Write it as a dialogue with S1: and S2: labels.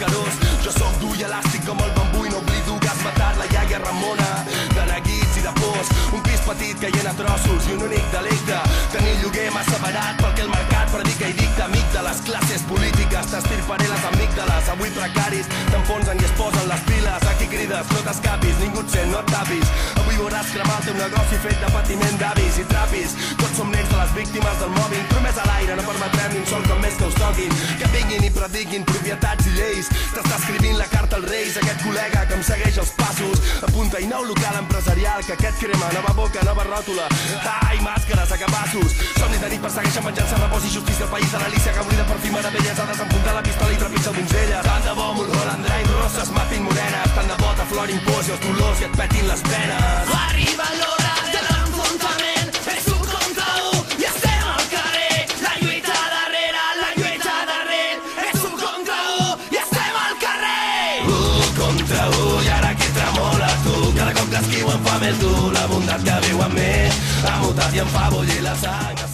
S1: mascarós. Jo sóc dur i elàstic com el bambú i no oblido que has matat la iaia Ramona. De neguits i de pors, un pis petit caient a trossos i un únic delicte, tenir lloguer massa barat pel que el mercat predica i dicta. Amic de les classes polítiques, t'estirparé les amígdales. Avui precaris t'enfonsen i es posen les piles. Aquí crides, no t'escapis, ningú et sent, no et tapis. Avui veuràs cremar el teu negoci fet de patiment d'avis i trapis. Tots som nens de les víctimes del mòbil, promès a l'aire, no permetrem ni un sol com més que us toquin. Que vinguin i prediquin propietats i lleis. T'està escrivint la carta als reis, aquest col·lega que em segueix els passos. Apunta i nou local empresarial, que aquest crema, nova boca, nova ròtula. Ai, màscares a cabassos, somnis de nit persegueixen venjança, repòs i justícia. El país de l'Alícia que oblida per fi meravelles, ha desenpuntat la pistola i trepitja el donzella. Tant de bo Mulholland Drive, rosses matin morenes, tant de bo t'aflorin pors i els dolors i et petin les penes.
S2: Arriba l'hora de l'enfrontament, és un contra un i estem al carrer. La lluita darrere, és un contra un i estem al carrer.
S1: Contra i ara qui tremola tu, cada cop que esquiu em fa més dur. La bondat que viu en mi ha mutat i em fa bullir la sang.